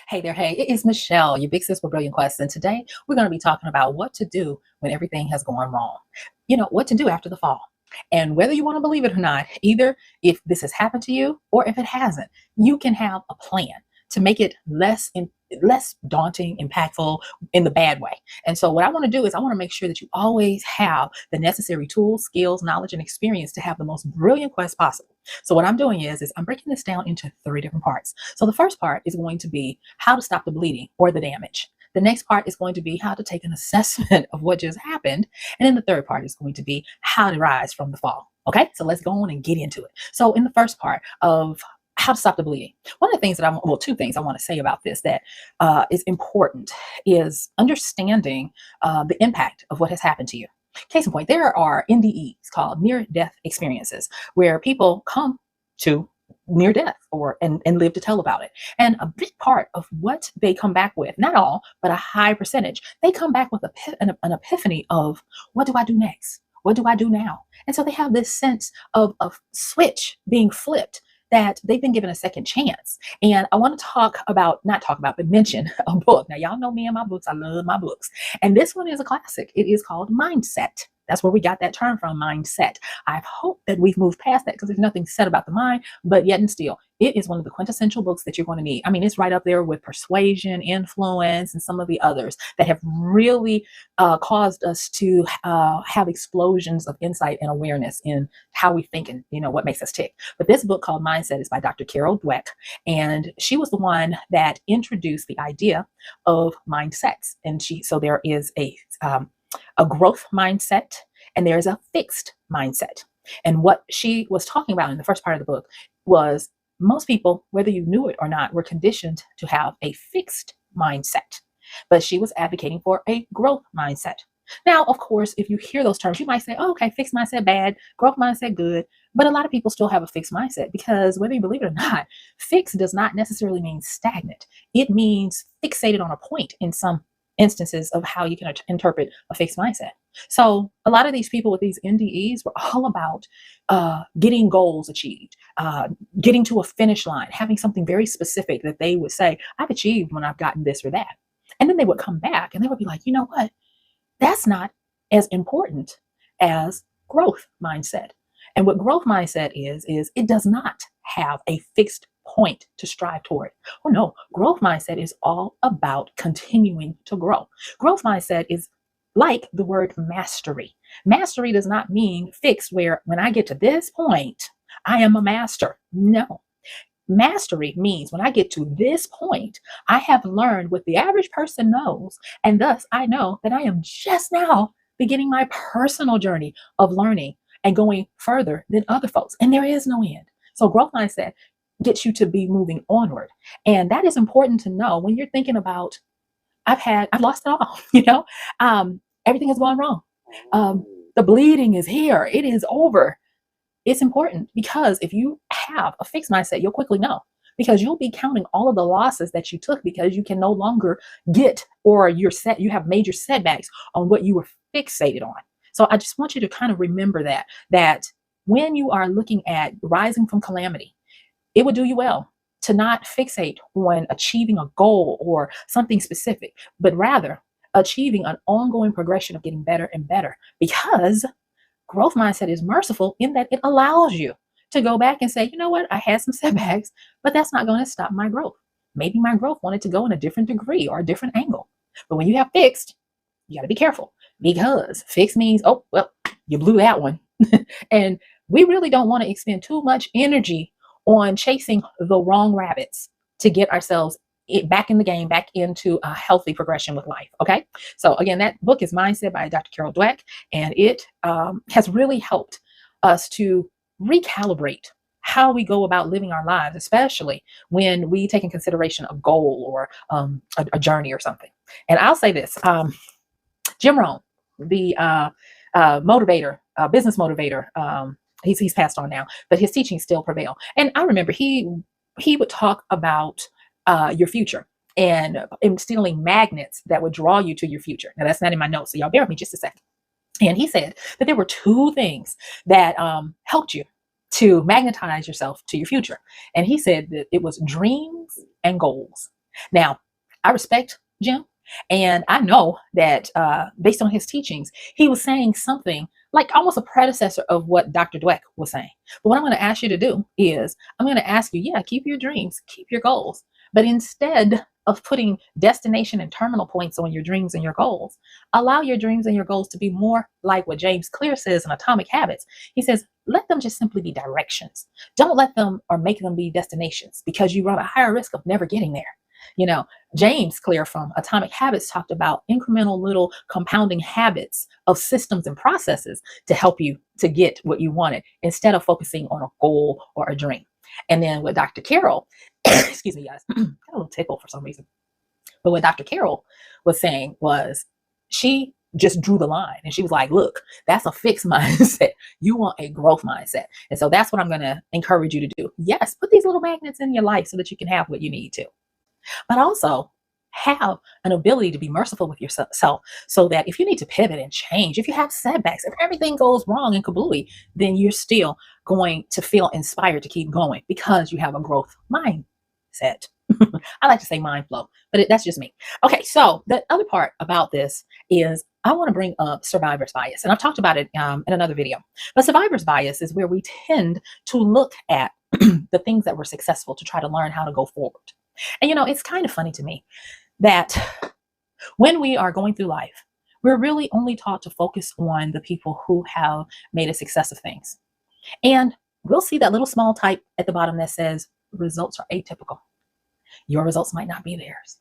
Hey there, hey, it is Michelle, your big sis with Brilliant Quest, and today we're going to be talking about what to do when everything has gone wrong. What to do after the fall. And whether you want to believe it or not, either if this has happened to you or if it hasn't, you can have a plan to make it less daunting, impactful in the bad way. And so what I want to do is I want to make sure that you always have the necessary tools, skills, knowledge, and experience to have the most brilliant quest possible. So what I'm doing is I'm breaking this down into three different parts. So the first part is going to be how to stop the bleeding or the damage. The next part is going to be how to take an assessment of what just happened. And then the third part is going to be how to rise from the fall. Okay, so let's go on and get into it. So in the first part of how to stop the bleeding, one of the things two things I want to say about this that is important is understanding the impact of what has happened to you. Case in point, there are NDEs called near-death experiences where people come to near death and live to tell about it. And a big part of what they come back with, not all, but a high percentage, they come back with an epiphany of, what do I do next? What do I do now? And so they have this sense of a switch being flipped, that they've been given a second chance. And I want to but mention a book. Now, y'all know me and my books. I love my books. And this one is a classic. It is called Mindset. That's where we got that term from, mindset. I hope that we've moved past that because there's nothing said about the mind, but yet and still, it is one of the quintessential books that you're going to need. I mean, it's right up there with Persuasion, Influence, and some of the others that have really caused us to have explosions of insight and awareness in how we think and, what makes us tick. But this book called Mindset is by Dr. Carol Dweck, and she was the one that introduced the idea of mindsets. And so there is a growth mindset, and there's a fixed mindset. And what she was talking about in the first part of the book was most people, whether you knew it or not, were conditioned to have a fixed mindset. But she was advocating for a growth mindset. Now, of course, if you hear those terms, you might say, oh, okay, fixed mindset bad, growth mindset good. But a lot of people still have a fixed mindset because whether you believe it or not, fixed does not necessarily mean stagnant. It means fixated on a point in some instances of how you can interpret a fixed mindset. So a lot of these people with these NDEs were all about getting goals achieved, getting to a finish line, having something very specific that they would say, I've achieved when I've gotten this or that. And then they would come back and they would be like, you know what? That's not as important as growth mindset. And what growth mindset is it does not have a fixed point to strive toward. Oh no, growth mindset is all about continuing to grow. Growth mindset is like the word mastery. Mastery does not mean fixed where when I get to this point, I am a master. No. Mastery means when I get to this point, I have learned what the average person knows, and thus I know that I am just now beginning my personal journey of learning and going further than other folks. And there is no end. So growth mindset gets you to be moving onward. And that is important to know when you're thinking about, I've lost it all, everything has gone wrong. The bleeding is here. It is over. It's important because if you have a fixed mindset, you'll quickly know because you'll be counting all of the losses that you took because you can no longer get, or you have major setbacks on what you were fixated on. So I just want you to kind of remember that when you are looking at rising from calamity, it would do you well to not fixate on achieving a goal or something specific, but rather achieving an ongoing progression of getting better and better, because growth mindset is merciful in that it allows you to go back and say, you know what, I had some setbacks, but that's not going to stop my growth. Maybe my growth wanted to go in a different degree or a different angle. But when you have fixed, you got to be careful because fixed means, oh, well, you blew that one. And we really don't want to expend too much energy on chasing the wrong rabbits to get ourselves back in the game, back into a healthy progression with life. Okay. So again, that book is Mindset by Dr. Carol Dweck, and it has really helped us to recalibrate how we go about living our lives, especially when we take in consideration a goal or a journey or something. And I'll say this, Jim Rohn, the motivator, business motivator, he's passed on now, but his teachings still prevail. And I remember he would talk about your future and instilling magnets that would draw you to your future. Now that's not in my notes, so y'all bear with me just a second. And he said that there were two things that helped you to magnetize yourself to your future. And he said that it was dreams and goals. Now, I respect Jim, and I know that based on his teachings, he was saying something like almost a predecessor of what Dr. Dweck was saying. But what I'm going to ask you to do is I'm going to ask you, yeah, keep your dreams, keep your goals, but instead of putting destination and terminal points on your dreams and your goals, allow your dreams and your goals to be more like what James Clear says in Atomic Habits. He says, let them just simply be directions. Don't let them or make them be destinations, because you run a higher risk of never getting there. You know, James Clear from Atomic Habits talked about incremental little compounding habits of systems and processes to help you to get what you wanted instead of focusing on a goal or a dream. And then what Dr. Carroll, excuse me, guys, got a little tickle for some reason. But what Dr. Carroll was saying was she just drew the line and she was like, look, that's a fixed mindset. You want a growth mindset. And so that's what I'm going to encourage you to do. Yes, put these little magnets in your life so that you can have what you need to, but also have an ability to be merciful with yourself so that if you need to pivot and change, if you have setbacks, if everything goes wrong and kablooey, then you're still going to feel inspired to keep going because you have a growth mindset. I like to say mind flow, but that's just me. Okay, so the other part about this is I want to bring up survivor's bias. And I've talked about it in another video. But survivor's bias is where we tend to look at the things that were successful to try to learn how to go forward. And it's kind of funny to me that when we are going through life, we're really only taught to focus on the people who have made a success of things. And we'll see that little small type at the bottom that says results are atypical. Your results might not be theirs.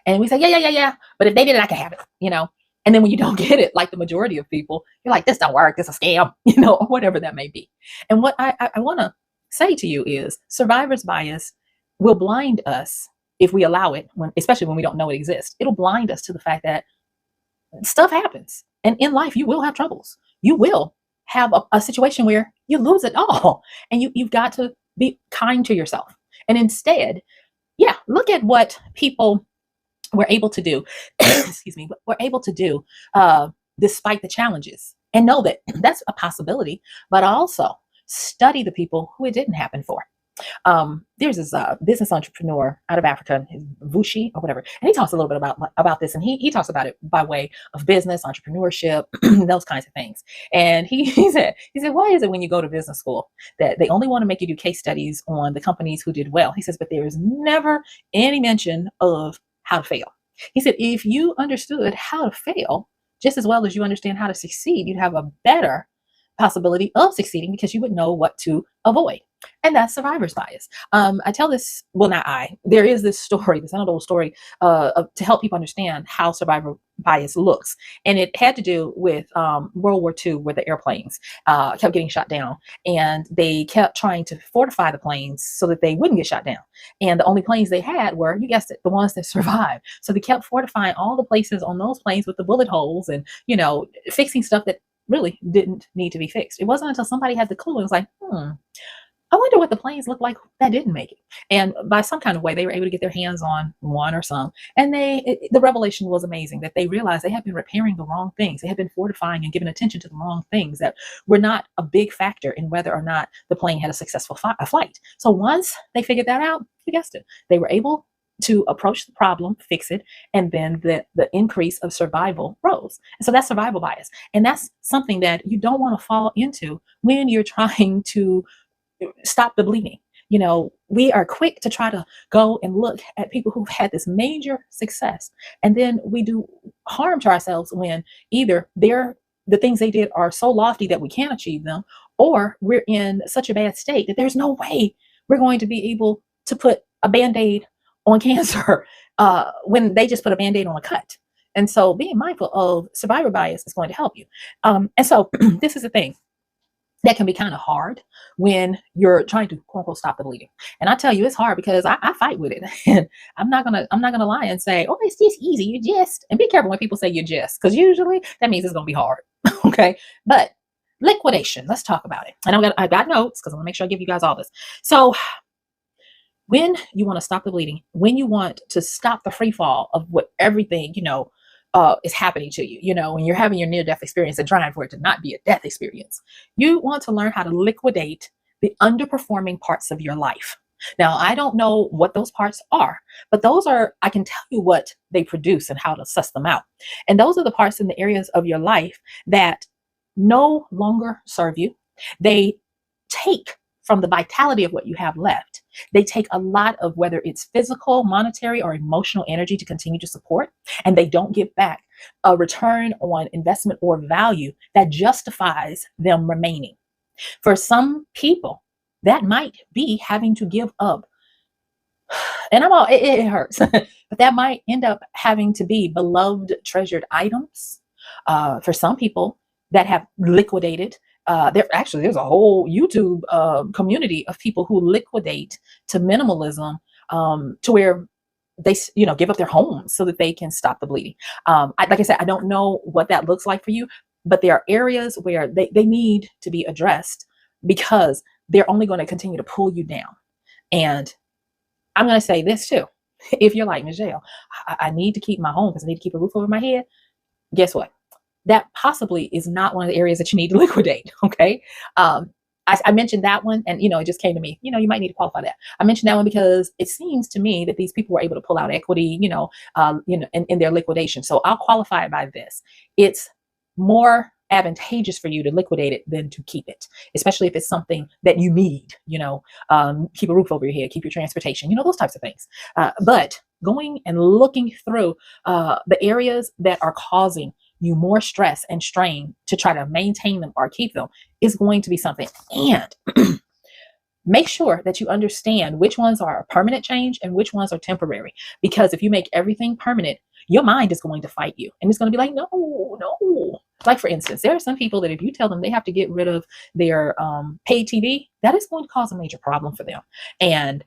And we say, yeah. But if they did it, I can have it, And then when you don't get it, like the majority of people, you're like, this don't work. This is a scam, or whatever that may be. And what I want to say to you is survivor's bias will blind us if we allow it, especially when we don't know it exists. It'll blind us to the fact that stuff happens. And in life, you will have troubles. You will have a situation where you lose it all. And you've got to be kind to yourself. And instead, look at what people were able to do, excuse me, were able to do despite the challenges. And know that that's a possibility, but also study the people who it didn't happen for. There's this business entrepreneur out of Africa, Vushi or whatever, and he talks a little bit about this, and he talks about it by way of business, entrepreneurship, those kinds of things. And he said, why is it when you go to business school that they only want to make you do case studies on the companies who did well? He says, but there is never any mention of how to fail. He said, if you understood how to fail just as well as you understand how to succeed, you'd have a better possibility of succeeding because you would know what to avoid. And that's survivor's bias. I tell this, well, not I, there is this story, this old story to help people understand how survivor bias looks. And it had to do with World War II, where the airplanes kept getting shot down. And they kept trying to fortify the planes so that they wouldn't get shot down. And the only planes they had were, you guessed it, the ones that survived. So they kept fortifying all the places on those planes with the bullet holes and, fixing stuff that really didn't need to be fixed. It wasn't until somebody had the clue and was like, I wonder what the planes look like that didn't make it. And by some kind of way, they were able to get their hands on one or some. And the revelation was amazing that they realized they had been repairing the wrong things. They had been fortifying and giving attention to the wrong things that were not a big factor in whether or not the plane had a successful flight. So once they figured that out, you guessed it, they were able to approach the problem, fix it, and then the increase of survival rose. And so that's survival bias. And that's something that you don't want to fall into when you're trying to stop the bleeding. We are quick to try to go and look at people who've had this major success, and then we do harm to ourselves when either the things they did are so lofty that we can't achieve them, or we're in such a bad state that there's no way we're going to be able to put a Band-Aid on cancer when they just put a Band-Aid on a cut. And so being mindful of survivor bias is going to help you. And so this is the thing that can be kind of hard when you're trying to quote unquote stop the bleeding. And I tell you, it's hard because I fight with it. And I'm not gonna lie and say, oh, it's just easy. You just, and be careful when people say you just, because usually that means it's gonna be hard. Okay. But liquidation, let's talk about it. And I got notes because I want to make sure I give you guys all this. So when you want to stop the bleeding, when you want to stop the free fall of what everything, is happening to you, when you're having your near-death experience and trying for it to not be a death experience, you want to learn how to liquidate the underperforming parts of your life. Now, I don't know what those parts are, but I can tell you what they produce and how to suss them out. And those are the parts in the areas of your life that no longer serve you. They take from the vitality of what you have left. They take a lot of whether it's physical, monetary, or emotional energy to continue to support, and they don't give back a return on investment or value that justifies them remaining. For some people, that might be having to give up, and it hurts, but that might end up having to be beloved, treasured items. For some people that have liquidated, there's a whole YouTube community of people who liquidate to minimalism, to where they give up their homes so that they can stop the bleeding. Like I said, I don't know what that looks like for you, but there are areas where they need to be addressed because they're only going to continue to pull you down. And I'm going to say this too. If you're like, Michelle, I need to keep my home because I need to keep a roof over my head. Guess what? That possibly is not one of the areas that you need to liquidate. Okay. I mentioned that one, and it just came to me, you might need to qualify that. I mentioned that one because it seems to me that these people were able to pull out equity, in their liquidation. So I'll qualify it by this. It's more advantageous for you to liquidate it than to keep it, especially if it's something that you need, keep a roof over your head, keep your transportation, those types of things. But going and looking through the areas that are causing you more stress and strain to try to maintain them or keep them is going to be something. And make sure that you understand which ones are a permanent change and which ones are temporary. Because if you make everything permanent, your mind is going to fight you. And it's going to be like, no. Like, for instance, there are some people that if you tell them they have to get rid of their paid TV, that is going to cause a major problem for them. And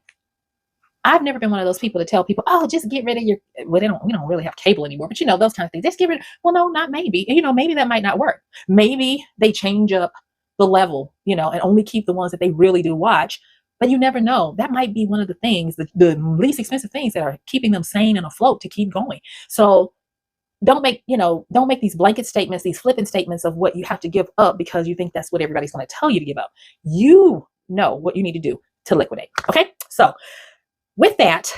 I've never been one of those people to tell people, oh, just get rid of we don't really have cable anymore, but those kind of things. Just get rid of, well, no, not maybe. Maybe that might not work. Maybe they change up the level, and only keep the ones that they really do watch. But you never know. That might be one of the things, the least expensive things that are keeping them sane and afloat to keep going. So don't make these blanket statements, these flippant statements of what you have to give up because you think that's what everybody's going to tell you to give up. You know what you need to do to liquidate. Okay. So with that,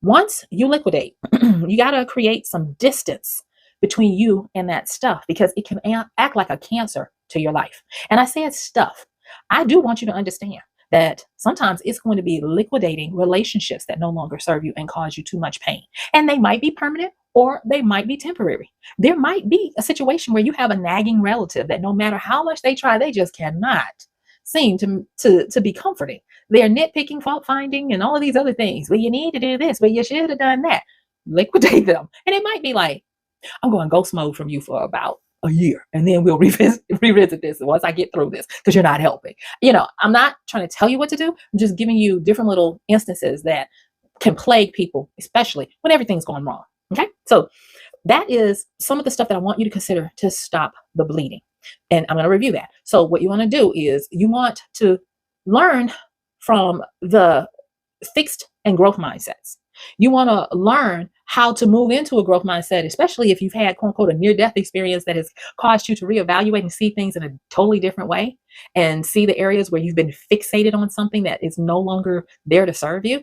once you liquidate, you got to create some distance between you and that stuff because it can act like a cancer to your life. And I said stuff. I do want you to understand that sometimes it's going to be liquidating relationships that no longer serve you and cause you too much pain. And they might be permanent or they might be temporary. There might be a situation where you have a nagging relative that no matter how much they try, they just cannot seem to be comforting. They're nitpicking, fault finding, and all of these other things. Well, you need to do this, but you should have done that. Liquidate them. And it might be like, I'm going ghost mode from you for about a year, and then we'll revisit this once I get through this because you're not helping. I'm not trying to tell you what to do. I'm just giving you different little instances that can plague people, especially when everything's going wrong. Okay. So that is some of the stuff that I want you to consider to stop the bleeding. And I'm going to review that. So what you want to do is you want to learn from the fixed and growth mindsets. You want to learn how to move into a growth mindset, especially if you've had, quote unquote, a near-death experience that has caused you to reevaluate and see things in a totally different way and see the areas where you've been fixated on something that is no longer there to serve you.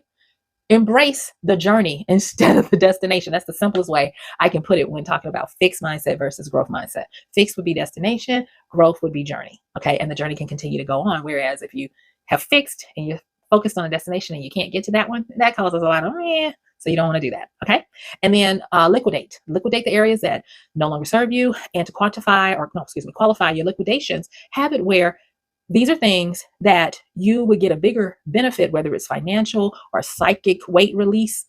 Embrace the journey instead of the destination. That's the simplest way I can put it when talking about fixed mindset versus growth mindset. Fixed would be destination, growth would be journey. Okay. And the journey can continue to go on. Whereas if you have fixed and you're focused on a destination and you can't get to that one, that causes a lot of, so you don't want to do that. Okay. And then liquidate the areas that no longer serve you, and to qualify your liquidations. Have it where these are things that you would get a bigger benefit, whether it's financial or psychic weight release,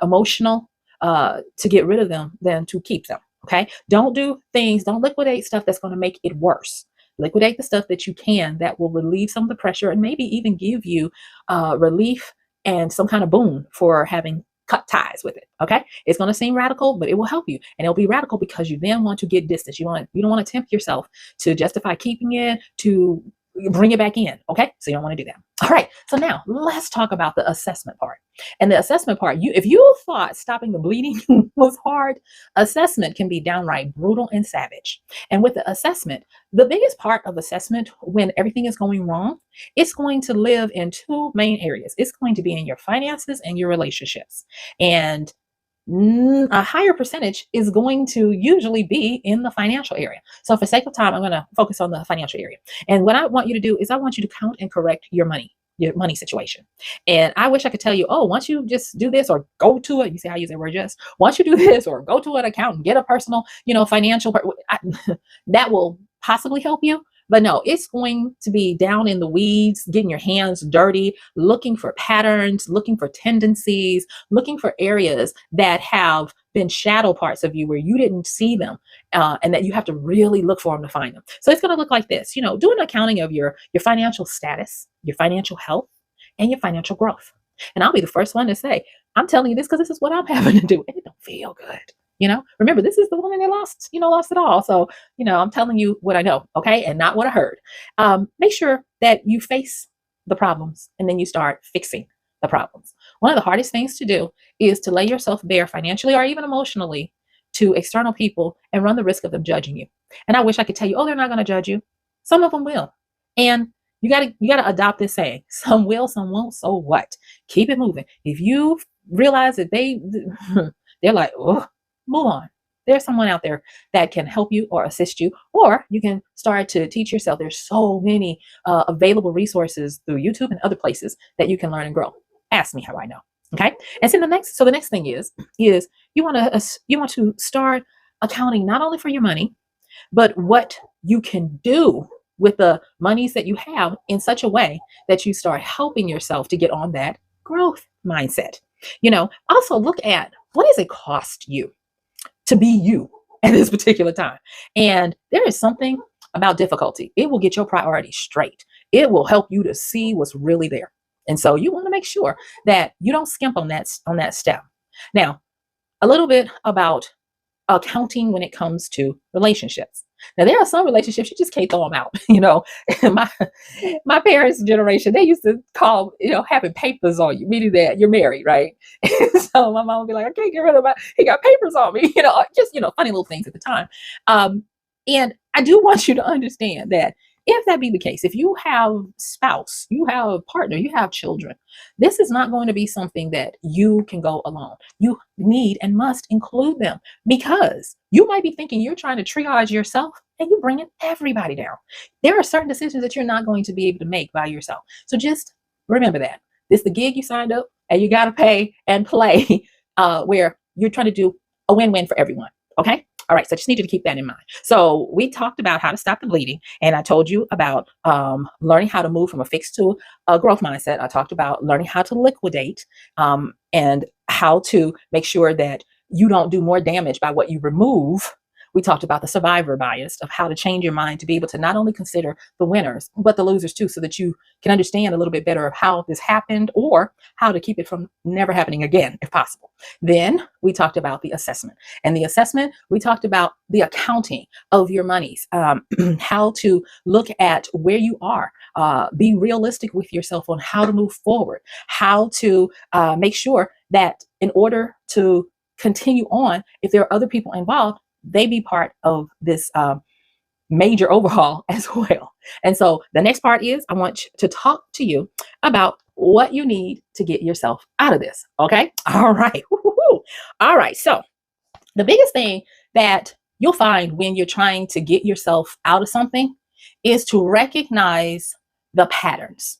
emotional, to get rid of them than to keep them. Okay. Don't liquidate stuff that's going to make it worse. Liquidate the stuff that you can that will relieve some of the pressure and maybe even give you relief and some kind of boon for having cut ties with it. Okay. It's going to seem radical, but it will help you. And it'll be radical because you then want to get distance. You don't want to tempt yourself to justify keeping it, to bring it back in. Okay. So you don't want to do that. All right. So now let's talk about the assessment part. And the assessment part, if you thought stopping the bleeding was hard, assessment can be downright brutal and savage. And with the assessment, the biggest part of assessment when everything is going wrong, it's going to live in two main areas. It's going to be in your finances and your relationships. And a higher percentage is going to usually be in the financial area. So for sake of time, I'm going to focus on the financial area. And what I want you to do is I want you to count and correct your money situation. And I wish I could tell you, oh, once you just do this or go to it, you see how I use that word just, once you do this or go to an accountant, get a personal, financial, that will possibly help you. But no, it's going to be down in the weeds, getting your hands dirty, looking for patterns, looking for tendencies, looking for areas that have been shadow parts of you where you didn't see them, and that you have to really look for them to find them. So it's going to look like this, do an accounting of your financial status, your financial health, and your financial growth. And I'll be the first one to say, I'm telling you this because this is what I'm having to do, and it don't feel good. Remember, this is the woman that lost it all. So, I'm telling you what I know, okay, and not what I heard. Make sure that you face the problems and then you start fixing the problems. One of the hardest things to do is to lay yourself bare financially or even emotionally to external people and run the risk of them judging you. And I wish I could tell you, oh, they're not going to judge you. Some of them will. And you gotta adopt this saying, some will, some won't, so what? Keep it moving. If you realize that they're like, oh, move on. There's someone out there that can help you or assist you, or you can start to teach yourself. There's so many available resources through YouTube and other places that you can learn and grow. Ask me how I know. Okay. And so the next thing is you want to start accounting not only for your money, but what you can do with the monies that you have in such a way that you start helping yourself to get on that growth mindset. Also look at what does it cost you to be you at this particular time. And there is something about difficulty. It will get your priorities straight. It will help you to see what's really there. And so you want to make sure that you don't skimp on that step. Now, a little bit about accounting when it comes to relationships. Now, there are some relationships you just can't throw them out. My parents' generation, they used to call, having papers on you, meaning that you're married, right? So my mom would be like, I can't get rid of he got papers on me, just, funny little things at the time. And I do want you to understand that if that be the case, if you have spouse, you have a partner, you have children, this is not going to be something that you can go alone. You need and must include them, because you might be thinking you're trying to triage yourself and you're bringing everybody down. There are certain decisions that you're not going to be able to make by yourself. So just remember that. This is the gig you signed up, and you got to pay and play where you're trying to do a win-win for everyone. Okay? All right, so I just need you to keep that in mind. So we talked about how to stop the bleeding, and I told you about learning how to move from a fixed to a growth mindset. I talked about learning how to liquidate and how to make sure that you don't do more damage by what you remove. We talked about the survivor bias of how to change your mind to be able to not only consider the winners, but the losers too, so that you can understand a little bit better of how this happened or how to keep it from never happening again, if possible. Then we talked about the assessment. And the assessment, we talked about the accounting of your monies, how to look at where you are, be realistic with yourself on how to move forward, how to make sure that in order to continue on, if there are other people involved, they be part of this major overhaul as well. And so the next part is I want to talk to you about what you need to get yourself out of this. Okay. All right. Woo-hoo-hoo. All right. So the biggest thing that you'll find when you're trying to get yourself out of something is to recognize the patterns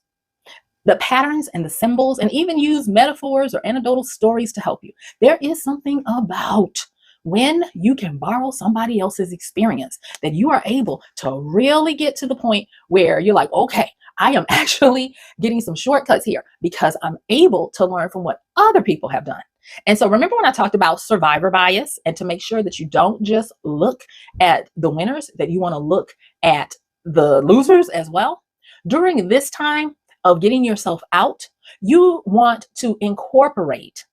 and the symbols, and even use metaphors or anecdotal stories to help you. There is something about when you can borrow somebody else's experience that you are able to really get to the point where you're like, okay, I am actually getting some shortcuts here because I'm able to learn from what other people have done. And so remember when I talked about survivor bias, and to make sure that you don't just look at the winners, that you want to look at the losers as well. During this time of getting yourself out, you want to incorporate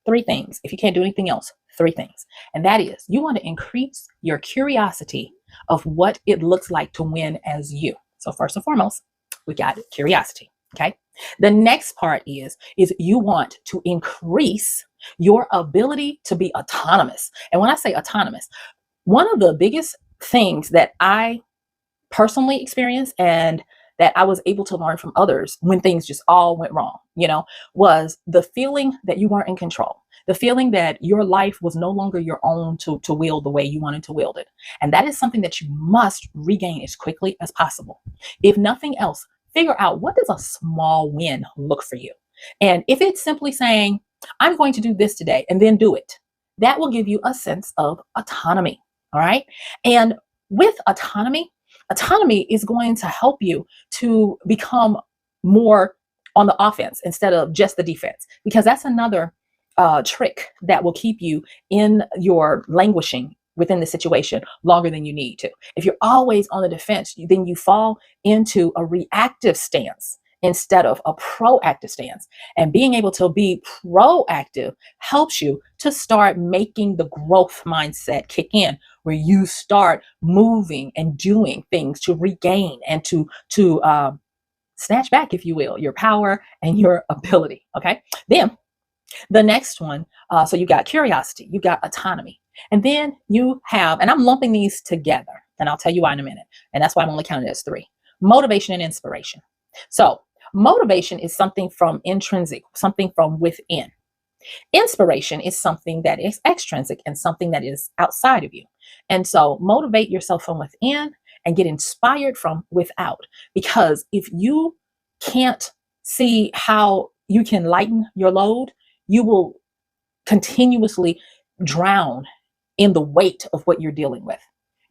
3 things. If you can't do anything else, 3 things. And that is, you want to increase your curiosity of what it looks like to win as you. So first and foremost, we got curiosity. Okay. The next part is you want to increase your ability to be autonomous. And when I say autonomous, one of the biggest things that I personally experienced and that I was able to learn from others when things just all went wrong, was the feeling that you weren't in control, the feeling that your life was no longer your own to wield the way you wanted to wield it. And that is something that you must regain as quickly as possible. If nothing else, figure out, what does a small win look for you? And if it's simply saying, I'm going to do this today and then do it, that will give you a sense of autonomy. All right. And with autonomy is going to help you to become more on the offense instead of just the defense, because that's another trick that will keep you in your languishing within the situation longer than you need to. If you're always on the defense, then you fall into a reactive stance instead of a proactive stance. And being able to be proactive helps you to start making the growth mindset kick in, where you start moving and doing things to regain and to snatch back, if you will, your power and your ability. Okay. Then the next one, so you got curiosity, you got autonomy, and then you have, and I'm lumping these together, and I'll tell you why in a minute. And that's why I'm only counting it as three: motivation and inspiration. So motivation is something from intrinsic, something from within. Inspiration is something that is extrinsic and something that is outside of you. And so motivate yourself from within and get inspired from without. Because if you can't see how you can lighten your load, you will continuously drown in the weight of what you're dealing with.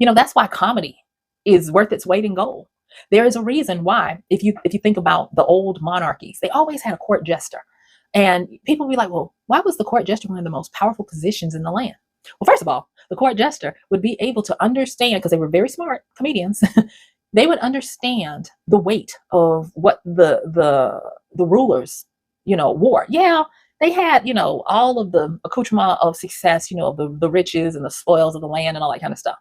That's why comedy is worth its weight in gold. There is a reason why, if you think about the old monarchies, they always had a court jester. And people be like, well, why was the court jester one of the most powerful positions in the land? Well, first of all, the court jester would be able to understand, because they were very smart comedians, they would understand the weight of what the rulers, wore. Yeah, they had, all of the accoutrement of success, of the riches and the spoils of the land and all that kind of stuff.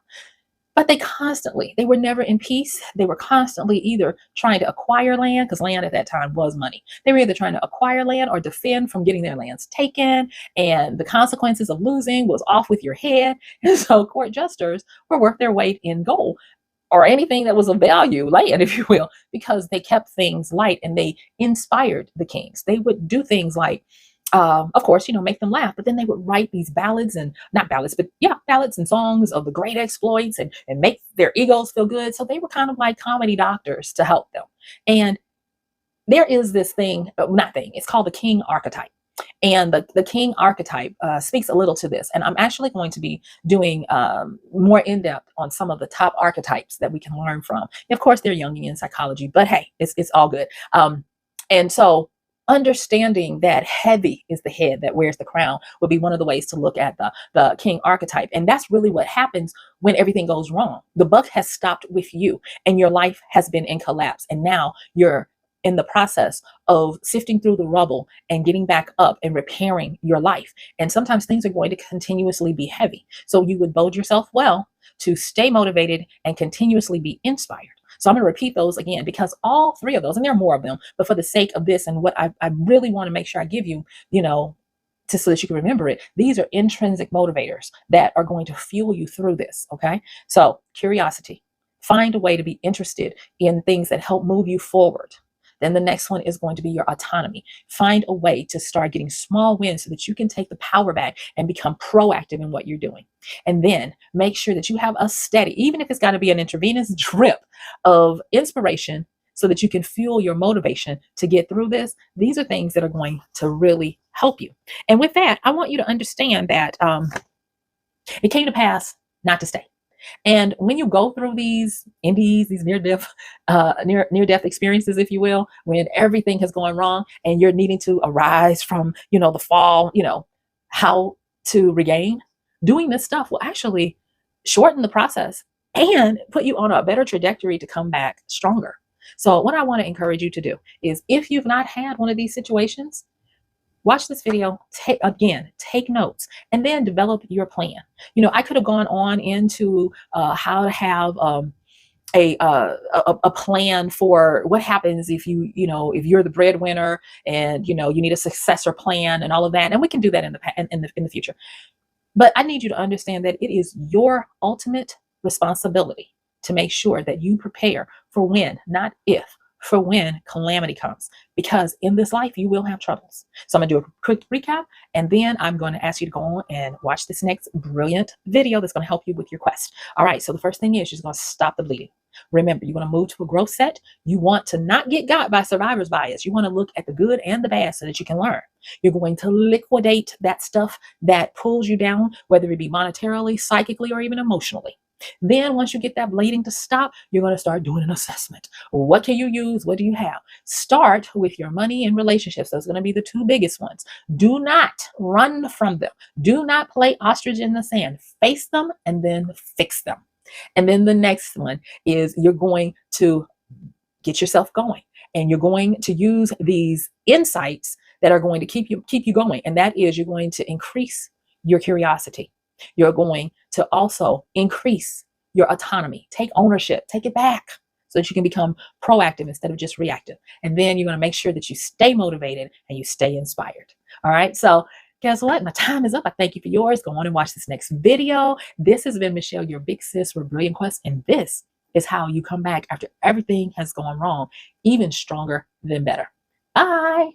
But they were never in peace. They were constantly either trying to acquire land, because land at that time was money. They were either trying to acquire land or defend from getting their lands taken. And the consequences of losing was off with your head. And so court jesters were worth their weight in gold, or anything that was of value, land, if you will, because they kept things light and they inspired the kings. They would do things like, of course, make them laugh, but then they would write these ballads, and not ballads, but yeah, ballads and songs of the great exploits, and make their egos feel good. So they were kind of like comedy doctors to help them. And there is this thing, it's called the king archetype. And the king archetype speaks a little to this. And I'm actually going to be doing more in depth on some of the top archetypes that we can learn from. And of course, they're Jungian psychology, but hey, it's all good. And so understanding that heavy is the head that wears the crown would be one of the ways to look at the king archetype. And that's really what happens when everything goes wrong. The buck has stopped with you and your life has been in collapse. And now you're in the process of sifting through the rubble and getting back up and repairing your life. And sometimes things are going to continuously be heavy. So you would bode yourself well to stay motivated and continuously be inspired. So I'm going to repeat those again, because all three of those, and there are more of them, but for the sake of this and what I really want to make sure I give you, so that you can remember it, these are intrinsic motivators that are going to fuel you through this. Okay. So curiosity, find a way to be interested in things that help move you forward. Then the next one is going to be your autonomy. Find a way to start getting small wins so that you can take the power back and become proactive in what you're doing. And then make sure that you have a steady, even if it's got to be an intravenous drip of inspiration, so that you can fuel your motivation to get through this. These are things that are going to really help you. And with that, I want you to understand that it came to pass not to stay. And when you go through these NDEs, these near-death experiences, if you will, when everything has gone wrong and you're needing to arise from, the fall, how to regain, doing this stuff will actually shorten the process and put you on a better trajectory to come back stronger. So what I want to encourage you to do is, if you've not had one of these situations, watch this video, take notes, and then develop your plan. I could have gone on into how to have a plan for what happens if if you're the breadwinner, and you need a successor plan and all of that, and we can do that in the future. But I need you to understand that it is your ultimate responsibility to make sure that you prepare for when, not if, for when calamity comes. Because in this life, you will have troubles. So I'm going to do a quick recap, and then I'm going to ask you to go on and watch this next brilliant video that's going to help you with your quest. All right. So the first thing is you're going to stop the bleeding. Remember, you want to move to a growth set. You want to not get got by survivor's bias. You want to look at the good and the bad so that you can learn. You're going to liquidate that stuff that pulls you down, whether it be monetarily, psychically, or even emotionally. Then once you get that bleeding to stop, you're going to start doing an assessment. What can you use? What do you have? Start with your money and relationships. Those are going to be the two biggest ones. Do not run from them. Do not play ostrich in the sand. Face them and then fix them. And then the next one is you're going to get yourself going, and you're going to use these insights that are going to keep you going. And that is, you're going to increase your curiosity. You're going to also increase your autonomy. Take ownership, take it back so that you can become proactive instead of just reactive. And then you're going to make sure that you stay motivated and you stay inspired. All right. So guess what? My time is up. I thank you for yours. Go on and watch this next video. This has been Michelle, your big sis for Brilliant Quest. And this is how you come back after everything has gone wrong, even stronger than better. Bye.